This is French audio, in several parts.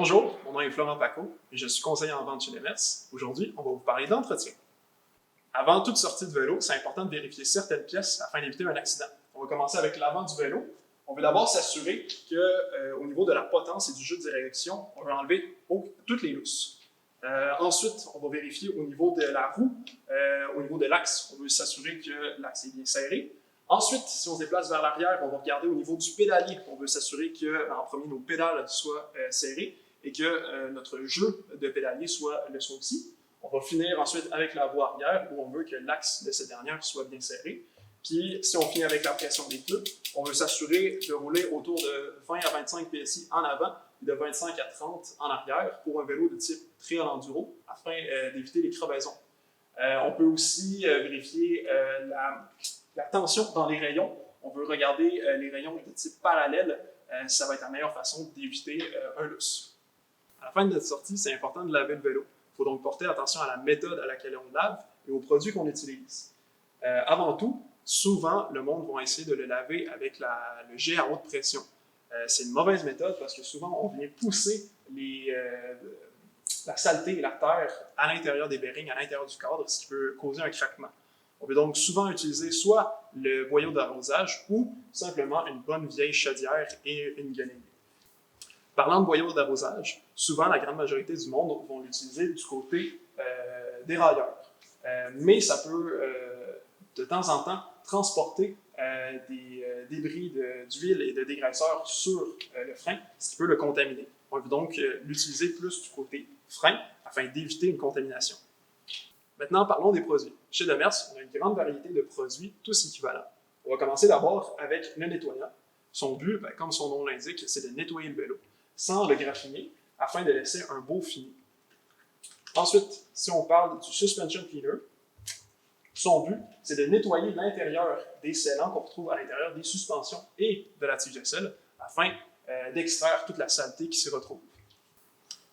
Bonjour, mon nom est Florent Paco et je suis conseiller en vente chez Demers. Aujourd'hui, on va vous parler d'entretien. Avant toute sortie de vélo, c'est important de vérifier certaines pièces afin d'éviter un accident. On va commencer avec l'avant du vélo. On veut d'abord s'assurer qu'au niveau de la potence et du jeu de direction, on va enlever toutes les lousses. Ensuite, on va vérifier au niveau de la roue, au niveau de l'axe. On veut s'assurer que l'axe est bien serré. Ensuite, si on se déplace vers l'arrière, on va regarder au niveau du pédalier. On veut s'assurer qu'en premier, nos pédales soient serrées et que notre jeu de pédalier soit le soit aussi. On va finir ensuite avec la roue arrière où on veut que l'axe de cette dernière soit bien serré. Puis, si on finit avec la pression des pneus, on veut s'assurer de rouler autour de 20 à 25 PSI en avant et de 25 à 30 en arrière pour un vélo de type trail enduro afin d'éviter les crevaisons. On peut aussi vérifier la tension dans les rayons. On veut regarder les rayons de type parallèle. Ça va être la meilleure façon d'éviter un lousse. À la fin de notre sortie, c'est important de laver le vélo. Il faut donc porter attention à la méthode à laquelle on lave et aux produits qu'on utilise. Avant tout, souvent, le monde va essayer de le laver avec le jet à haute pression. C'est une mauvaise méthode parce que souvent, on vient pousser la saleté et la terre à l'intérieur des bearings, à l'intérieur du cadre, ce qui peut causer un craquement. On peut donc souvent utiliser soit le boyau d'arrosage ou simplement une bonne vieille chaudière et une guenille. Parlant de boyau d'arrosage, souvent la grande majorité du monde vont l'utiliser du côté dérailleur. Mais ça peut de temps en temps transporter des débris d'huile et de dégraisseurs sur le frein, ce qui peut le contaminer. On veut donc l'utiliser plus du côté frein afin d'éviter une contamination. Maintenant, parlons des produits. Chez Demers, on a une grande variété de produits, tous équivalents. On va commencer d'abord avec le nettoyant. Son but, comme son nom l'indique, c'est de nettoyer le vélo sans le graffiner afin de laisser un beau fini. Ensuite, si on parle du suspension cleaner, son but, c'est de nettoyer l'intérieur des scellants qu'on retrouve à l'intérieur des suspensions et de la tige de selle afin d'extraire toute la saleté qui s'y retrouve.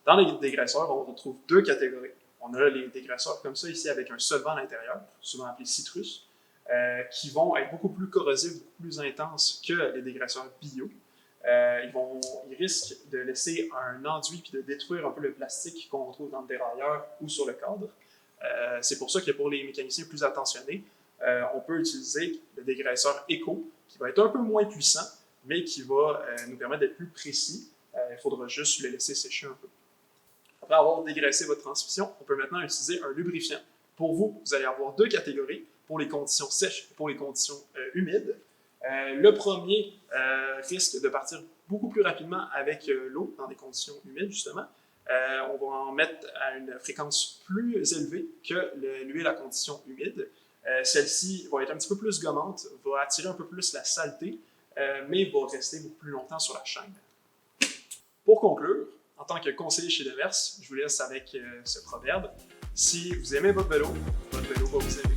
Dans les dégraisseurs, on retrouve deux catégories. On a les dégraisseurs comme ça ici avec un solvant à l'intérieur, souvent appelé citrus, qui vont être beaucoup plus corrosifs, beaucoup plus intenses que les dégraisseurs bio. Ils risquent de laisser un enduit puis de détruire un peu le plastique qu'on retrouve dans le dérailleur ou sur le cadre. C'est pour ça que pour les mécaniciens plus attentionnés, on peut utiliser le dégraisseur Eco, qui va être un peu moins puissant, mais qui va nous permettre d'être plus précis. Il faudra juste le laisser sécher un peu. Après avoir dégraissé votre transmission, on peut maintenant utiliser un lubrifiant. Pour vous, vous allez avoir deux catégories, pour les conditions sèches et pour les conditions humides. Le premier risque de partir beaucoup plus rapidement avec l'eau dans des conditions humides, justement. On va en mettre à une fréquence plus élevée que l'huile à condition humide. Celle-ci va être un petit peu plus gommante, va attirer un peu plus la saleté, mais va rester beaucoup plus longtemps sur la chaîne. Pour conclure, en tant que conseiller chez Demers, je vous laisse avec ce proverbe. Si vous aimez votre vélo va vous aimer.